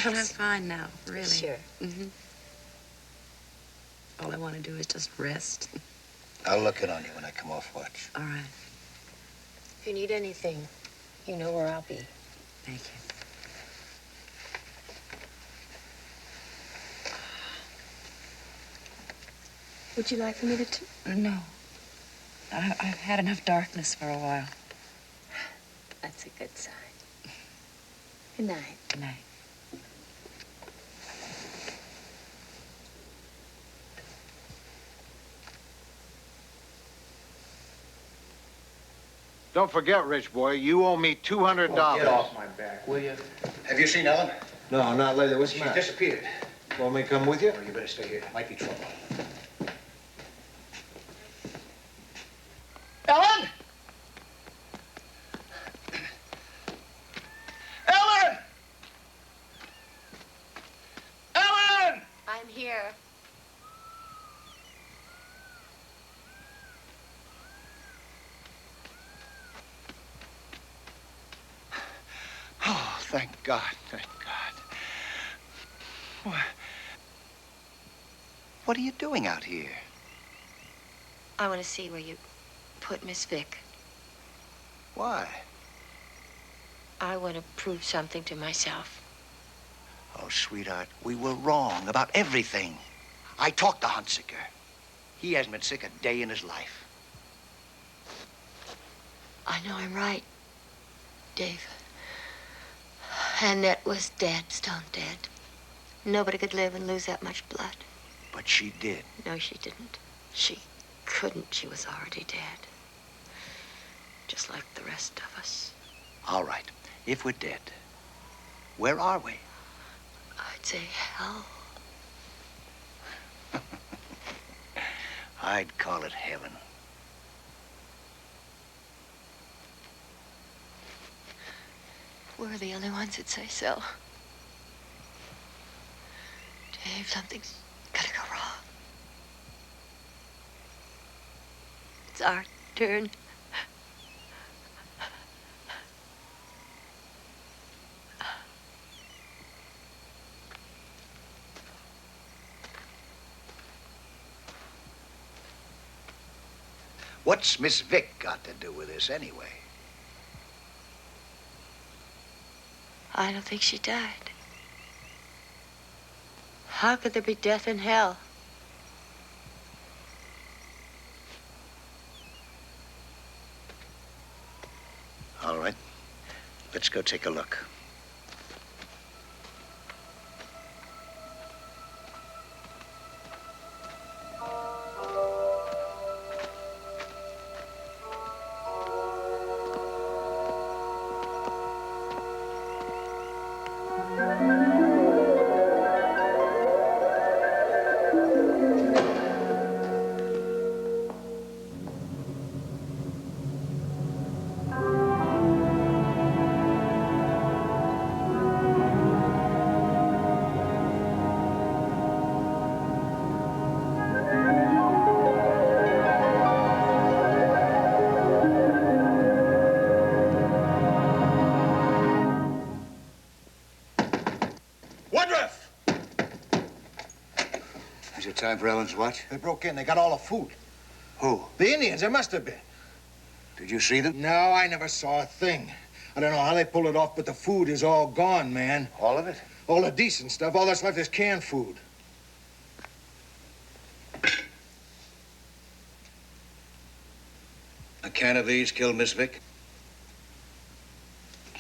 Well, I'm fine now, really. Sure. Mm-hmm. All I want to do is just rest. I'll look in on you when I come off watch. All right. If you need anything, you know where I'll be. Thank you. Would you like for me to... No. I've had enough darkness for a while. That's a good sign. Good night. Good night. Don't forget, rich boy, you owe me $200. Oh, get off my back, will you? Have you seen Ellen? No, not lately. What's the She matter? disappeared. Want me to come with you? Oh, you better stay here. Might be trouble. Ellen! Ellen! Ellen! I'm here. Oh, thank God, thank God. What are you doing out here? I want to see where you put Miss Vick. Why? I want to prove something to myself. Oh, sweetheart, we were wrong about everything. I talked to Hunsiker. He hasn't been sick a day in his life. I know I'm right, Dave. Annette was dead, stone dead. Nobody could live and lose that much blood. But she did. No, she didn't. She couldn't. She was already dead. Just like the rest of us. All right, if we're dead, where are we? I'd say hell. I'd call it heaven. We're the only ones that say so. Dave, something's gotta go wrong. It's our turn. What's Miss Vick got to do with this anyway? I don't think she died. How could there be death in hell? All right, let's go take a look. Is it time for Ellen's watch? They broke in. They got all the food. Who? The Indians. There must have been. Did you see them? No, I never saw a thing. I don't know how they pulled it off, but the food is all gone, man. All of it? All the decent stuff. All that's left is canned food. A can of these killed Miss Vick?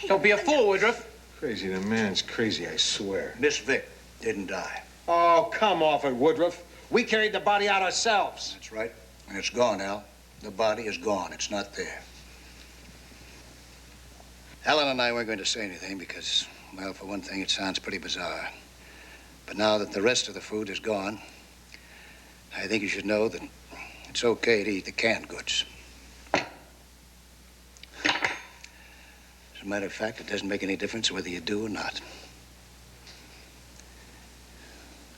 Don't be a fool, Woodruff. Crazy. The man's crazy, I swear. Miss Vick didn't die. Oh, come off it, Woodruff. We carried the body out ourselves. That's right. And it's gone, Al. The body is gone. It's not there. Ellen and I weren't going to say anything because, well, for one thing, it sounds pretty bizarre. But now that the rest of the food is gone, I think you should know that it's okay to eat the canned goods. As a matter of fact, it doesn't make any difference whether you do or not.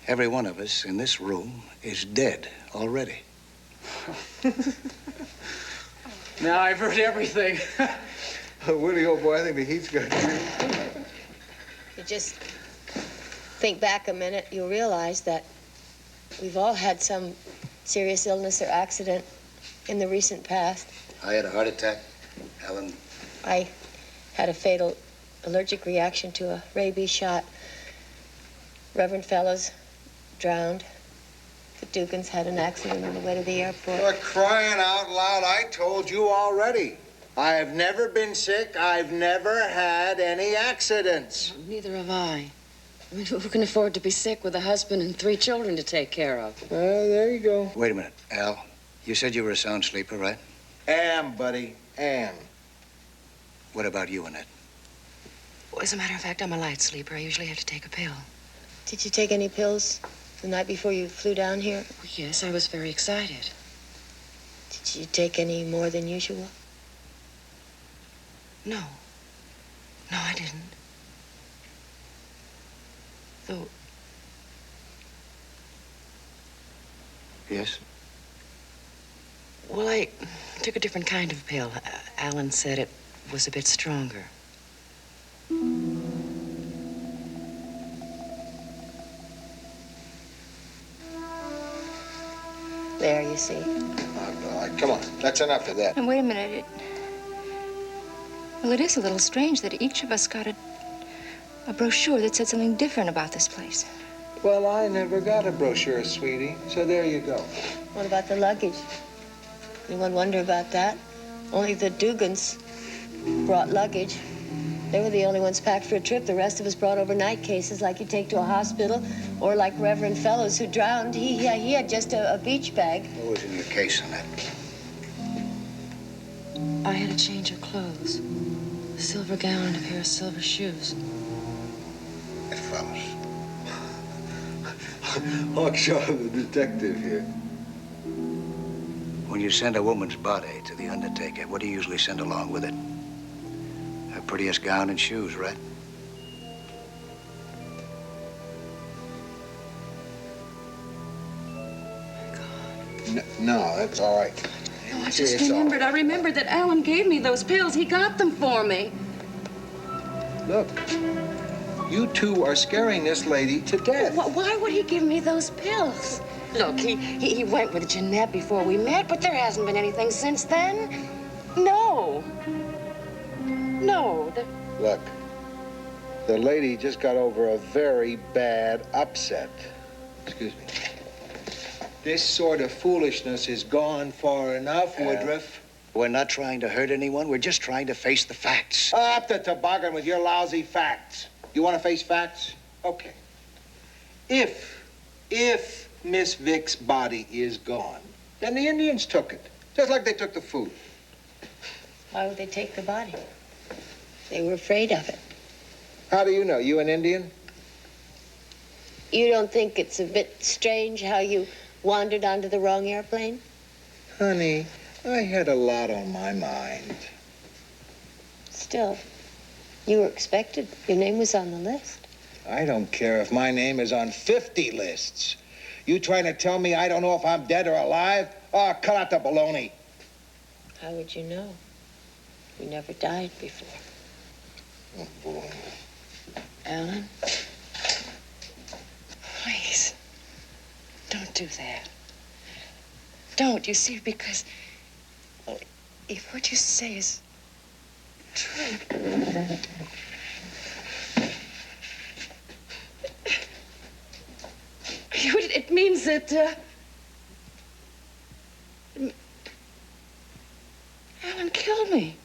Every one of us in this room is dead already. Now I've heard everything. Woody, old boy, I think the heat's got you. just think back a minute, you'll realize that we've all had some serious illness or accident in the recent past. I had a heart attack. Ellen. I had a fatal allergic reaction to a rabies shot. Reverend Fellows drowned. The Dugans had an accident on the way to the airport. For crying out loud, I told you already. I've never been sick. I've never had any accidents. Neither have I. I mean, who can afford to be sick with a husband and 3 children to take care of? There you go. Wait a minute, Al. You said you were a sound sleeper, right? Am, buddy, am. What about you, Annette? Well, as a matter of fact, I'm a light sleeper. I usually have to take a pill. Did you take any pills the night before you flew down here? Well, yes, I was very excited. Did you take any more than usual? No. No, I didn't. Though... Yes? Well, I took a different kind of pill. Alan said it was a bit stronger. There, you see. Come on, that's enough of that. And wait a minute. Well, it is a little strange that each of us got a brochure that said something different about this place. Well, I never got a brochure, sweetie, so there you go. What about the luggage? Anyone wonder about that? Only the Dugans brought luggage. They were the only ones packed for a trip. The rest of us brought overnight cases like you take to a hospital, or like Reverend Fellows who drowned. He had just a beach bag. What was in your case, Annette? I had a change of clothes. A silver gown and a pair of silver shoes. It follows. Hawkshaw, the detective here. When you send a woman's body to the undertaker, what do you usually send along with it? Her prettiest gown and shoes, right? No, that's all right. No, I just remembered. I remembered that Alan gave me those pills. He got them for me. Look, you two are scaring this lady to death. Why would he give me those pills? Look, he went with Jeanette before we met, but there hasn't been anything since then. No. No. Look, the lady just got over a very bad upset. Excuse me. This sort of foolishness is gone far enough, Woodruff. We're not trying to hurt anyone. We're just trying to face the facts. Up the toboggan with your lousy facts. You want to face facts? Okay. If Miss Vick's body is gone, then the Indians took it, just like they took the food. Why would they take the body? They were afraid of it. How do you know? You an Indian? You don't think it's a bit strange how you wandered onto the wrong airplane? Honey, I had a lot on my mind. Still, you were expected. Your name was on the list. I don't care if my name is on 50 lists. You trying to tell me I don't know if I'm dead or alive? Oh, cut out the baloney. How would you know? You never died before. Oh, boy. Alan? Please. Don't do that. Don't, you see, because if what you say is true, it means that, Alan killed me.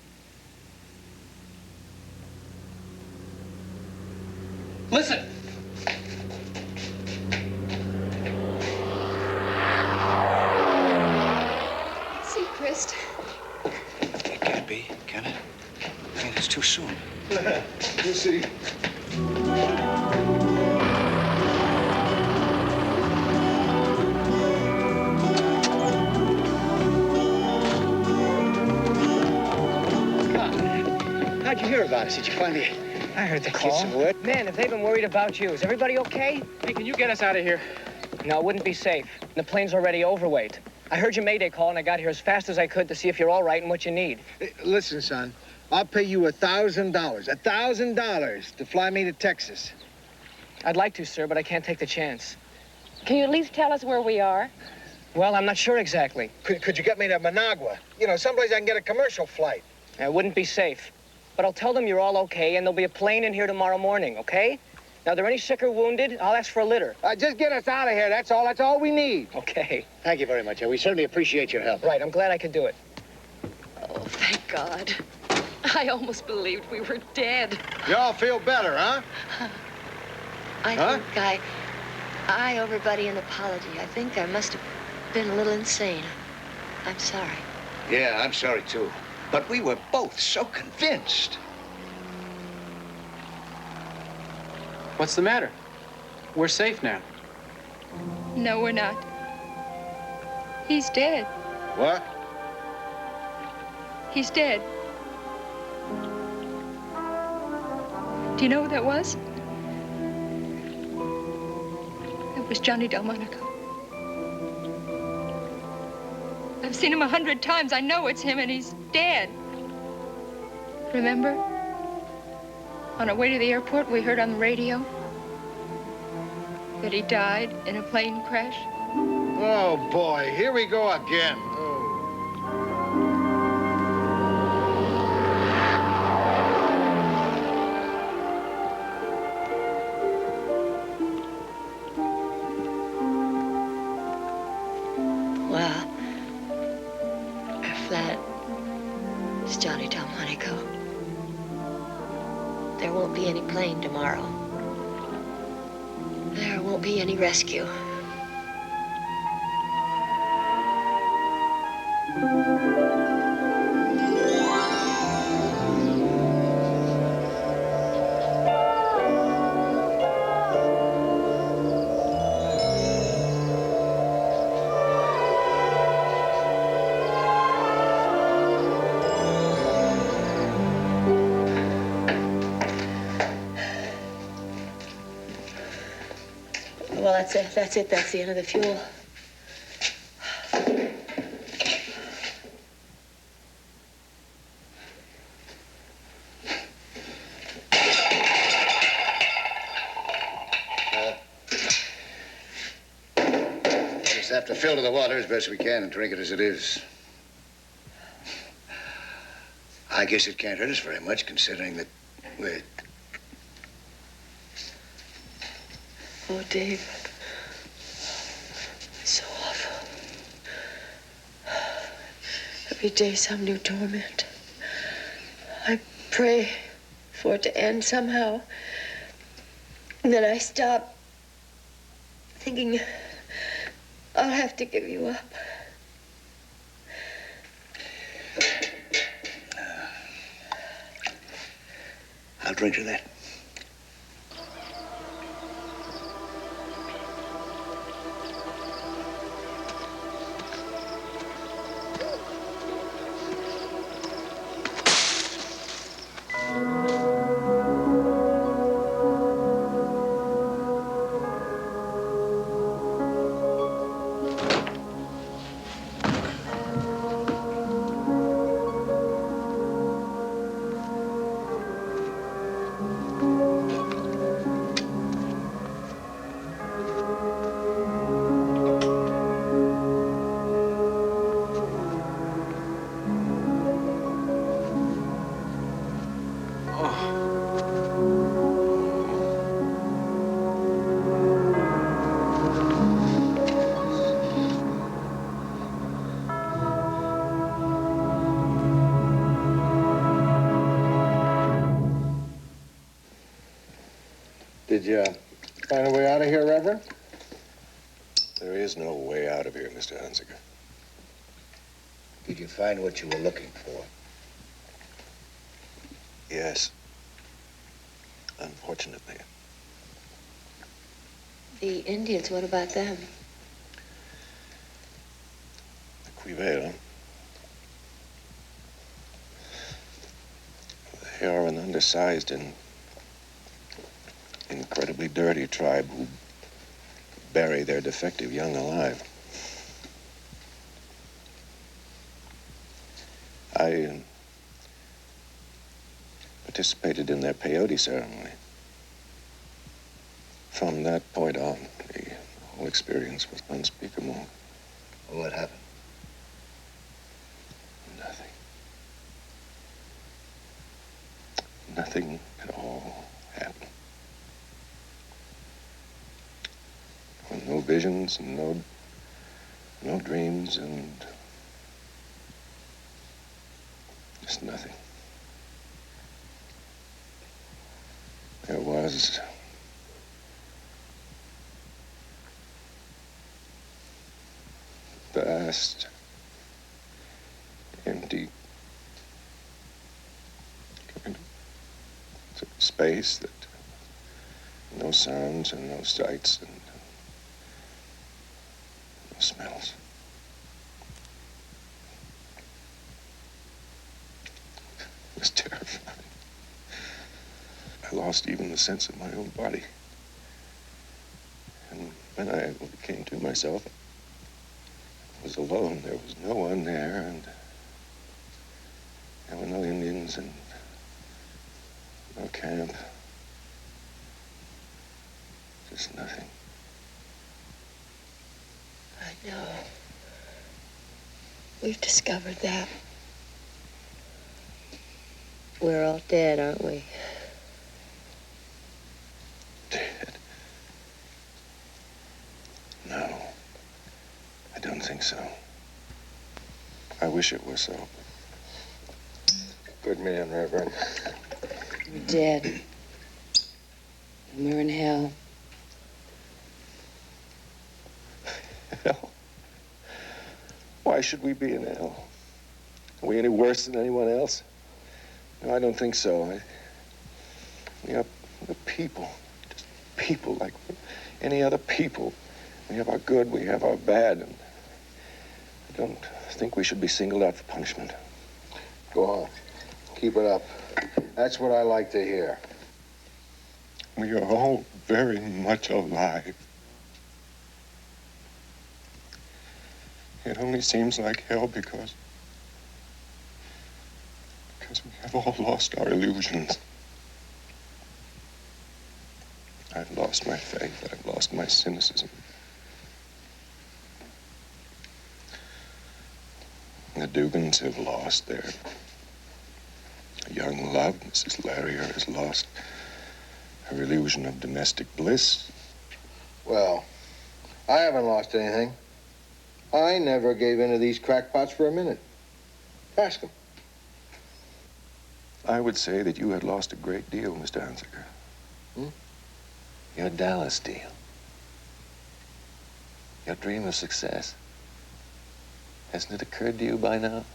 Listen. Seacrest. It can't be, can it? I mean, it's too soon. You see. How'd you hear about us? Did you find the... I heard the call. Man, if they've been worried about you, is everybody okay? Hey, can you get us out of here? No, it wouldn't be safe. The plane's already overweight. I heard your Mayday call, and I got here as fast as I could to see if you're all right and what you need. Hey, listen, son. I'll pay you $1,000. $1,000 to fly me to Texas. I'd like to, sir, but I can't take the chance. Can you at least tell us where we are? Well, I'm not sure exactly. Could you get me to Managua? You know, someplace I can get a commercial flight. It wouldn't be safe. But I'll tell them you're all okay, and there'll be a plane in here tomorrow morning, okay? Now, are there any sick or wounded? I'll ask for a litter. Just get us out of here. That's all. That's all we need. Okay. Thank you very much. We certainly appreciate your help. Right, I'm glad I could do it. Oh, thank God. I almost believed we were dead. You all feel better, huh? I think I owe everybody an apology. I think I must have been a little insane. I'm sorry. Yeah, I'm sorry, too. But we were both so convinced. What's the matter? We're safe now. No, we're not. He's dead. What? He's dead. Do you know who that was? It was Johnny Delmonico. I've seen him 100 times. I know it's him, and he's dead. Remember? On our way to the airport, we heard on the radio that he died in a plane crash. Oh, boy. Here we go again. Well, our flat is Johnny Delmonico. There won't be any plane tomorrow. There won't be any rescue. Well, that's it. That's it. That's the end of the fuel. Just have to filter the water as best we can and drink it as it is. I guess it can't hurt us very much, considering that we're... Oh, Dave. It's so awful. Every day some new torment. I pray for it to end somehow. And then I stop thinking I'll have to give you up. I'll drink to that. Did you find a way out of here, Reverend? There is no way out of here, Mr. Hunziker. Did you find what you were looking for? Yes. Unfortunately. The Indians, what about them? The Quivera. They are an undersized and incredibly dirty tribe who bury their defective young alive. participated in their peyote ceremony. From that point on, the whole experience was unspeakable. What happened? Nothing. Nothing at all happened. No visions, no dreams, and just nothing. There was vast, empty kind of space that no sounds and no sights and no smells. It was terrifying. I lost even the sense of my own body. And when I came to myself, I was alone. There was no one there, and there were no Indians and no camp. Just nothing. I know. We've discovered that. We're all dead, aren't we? Dead? No. I don't think so. I wish it were so. Good man, Reverend. We're dead. And we're in hell. Hell? Why should we be in hell? Are we any worse than anyone else? No, I don't think so. We're people. Just people like any other people. We have our good, we have our bad, and I don't think we should be singled out for punishment. Go on. Keep it up. That's what I like to hear. We are all very much alive. It only seems like hell because we have all lost our illusions. I've lost my faith. I've lost my cynicism. The Dugans have lost their young love. Mrs. Larrier has lost her illusion of domestic bliss. Well, I haven't lost anything. I never gave in to these crackpots for a minute. Ask them. I would say that you had lost a great deal, Mr. Hunziker. Your Dallas deal. Your dream of success. Hasn't it occurred to you by now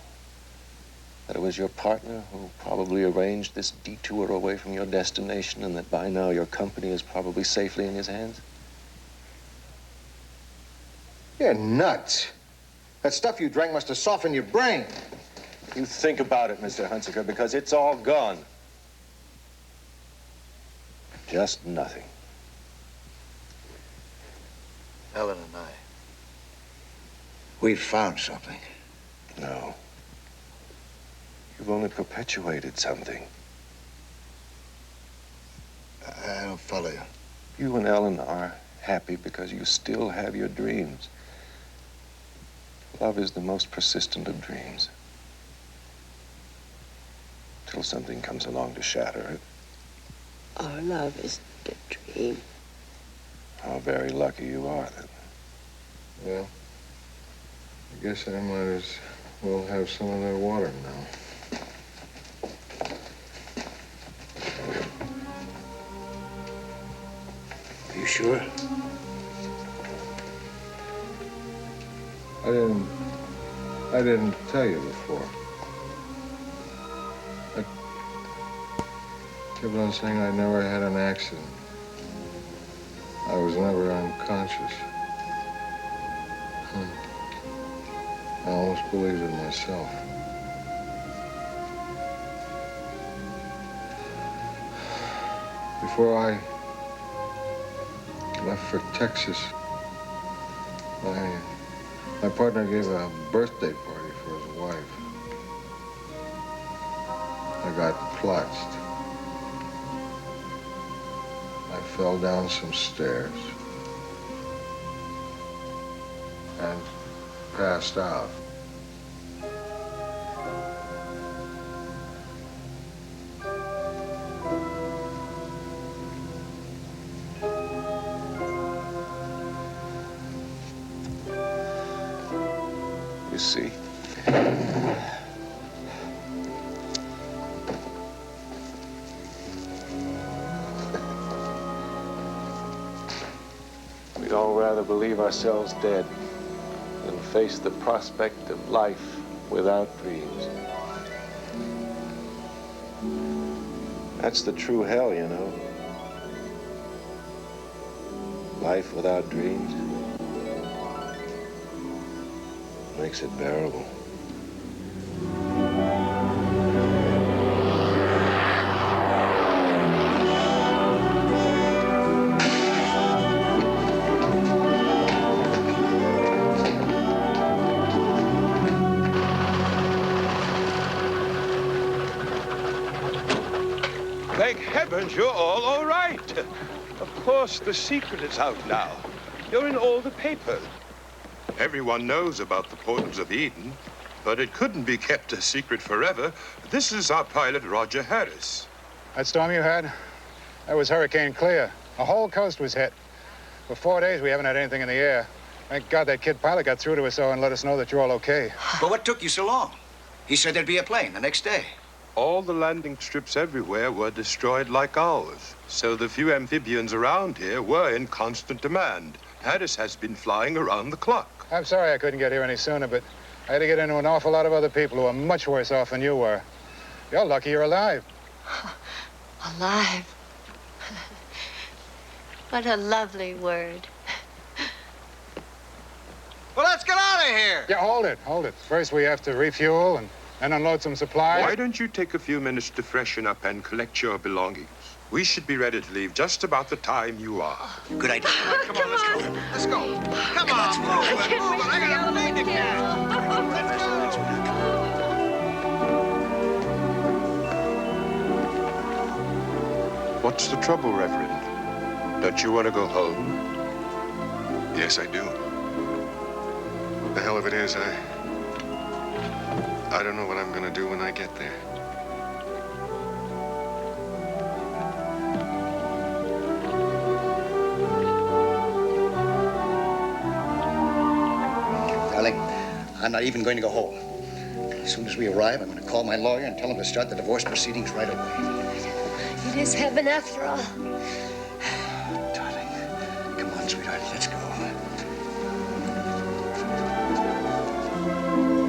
that it was your partner who probably arranged this detour away from your destination, and that by now your company is probably safely in his hands? You're nuts. That stuff you drank must have softened your brain. You think about it, Mr. Hunziker, because it's all gone. Just nothing. Ellen and I. We've found something. No. You've only perpetuated something. I don't follow you. You and Ellen are happy because you still have your dreams. Love is the most persistent of dreams. Till something comes along to shatter it. Our love is a dream. How very lucky you are, then. Well, I guess I might as well have some of their water now. Are you sure? I didn't tell you before. I kept on saying I never had an accident. I was never unconscious. I almost believed it myself. Before I left for Texas, my partner gave a birthday party for his wife. I got clutched. fell down some stairs and passed out. You see? We'd all rather believe ourselves dead than face the prospect of life without dreams. That's the true hell, you know. Life without dreams makes it bearable. Thank heavens you're all right. Of course, the secret is out now. You're in all the papers. Everyone knows about the portals of Eden, but it couldn't be kept a secret forever. This is our pilot, Roger Harris. That storm you had? That was Hurricane Clear. The whole coast was hit. For 4 days, we haven't had anything in the air. Thank God that kid pilot got through to us, though, and let us know that you're all okay. But what took you so long? He said there'd be a plane the next day. All the landing strips everywhere were destroyed like ours, so the few amphibians around here were in constant demand. Harris has been flying around the clock. I'm sorry I couldn't get here any sooner, but I had to get into an awful lot of other people who are much worse off than you were. You're lucky you're alive. Alive. What a lovely word. Well, let's get out of here. Yeah, hold it. First we have to refuel and unload some supplies. Why don't you take a few minutes to freshen up and collect your belongings? We should be ready to leave just about the time you are. Good idea. Come on, let's go. Let's go. Come on, move it. I gotta feed the cat. What's the trouble, Reverend? Don't you want to go home? Yes, I do. The hell of it is, I don't know what I'm gonna do when I get there. Darling, I'm not even going to go home. As soon as we arrive, I'm going to call my lawyer and tell him to start the divorce proceedings right away. It is heaven after all. Darling, come on, sweetheart, let's go.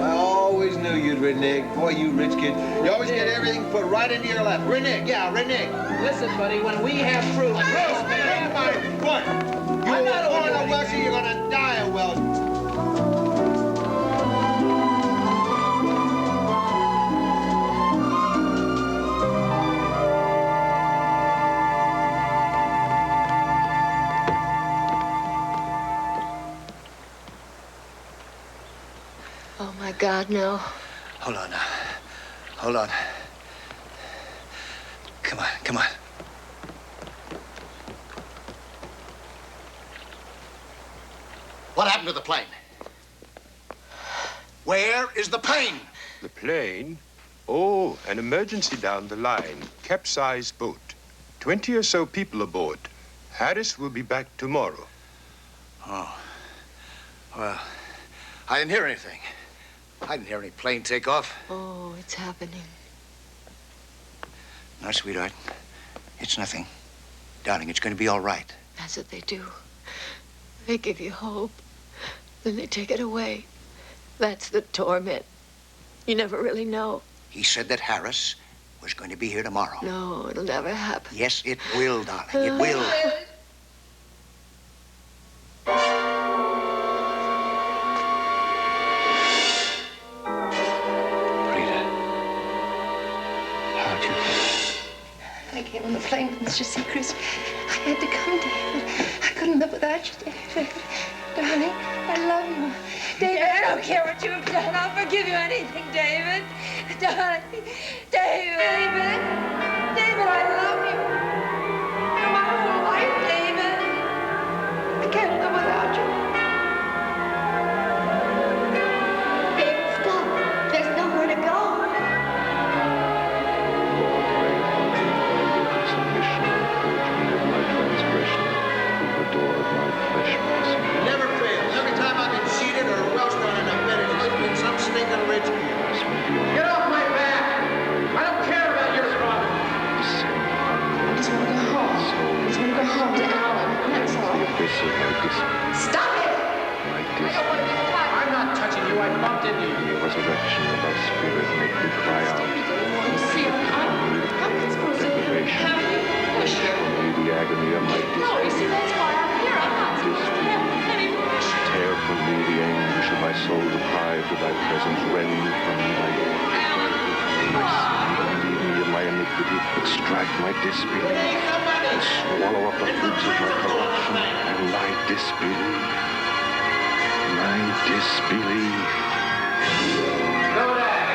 I always knew you'd renege. Boy, you rich kid. You always get everything put right into your lap. Renege, yeah, renege. Listen, buddy, when we have proof... What? You're born a Welshie, you're gonna die a Welsh. Oh, my God, no. Hold on now. Hold on. Come on, come on. What happened to the plane? Where is the plane? The plane? Oh, an emergency down the line. Capsized boat. 20 or so people aboard. Harris will be back tomorrow. Oh. Well, I didn't hear anything. I didn't hear any plane take off. Oh, it's happening. No, sweetheart. It's nothing. Darling, it's going to be all right. That's what they do. They give you hope, then they take it away. That's the torment. You never really know. He said that Harris was going to be here tomorrow. No, it'll never happen. Yes, it will, darling. It will. I came on the plane with Mr. Seacrest. I had to come, David. I couldn't live without you, David. Darling, I love you. David, I don't care what you've done. I'll forgive you anything, David. Darling, David. David, I love you. You're my whole life, didn't he? And the resurrection of thy spirit make me cry out. Deprivation. Only the agony of my disbelief. Tear from me the anguish of my soul deprived of thy presence, rend from me thy relieve me of my iniquity, extract my disbelief, and swallow up the fruits of my corruption and my disbelief. My disbelief. Go to hell!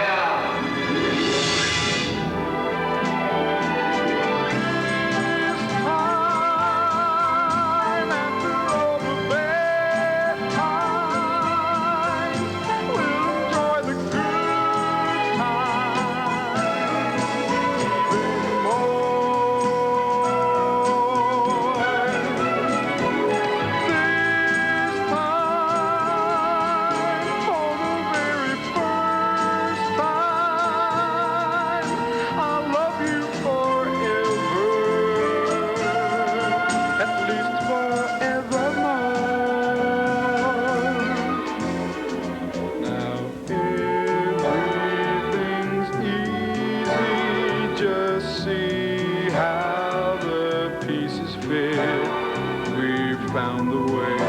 Found the way.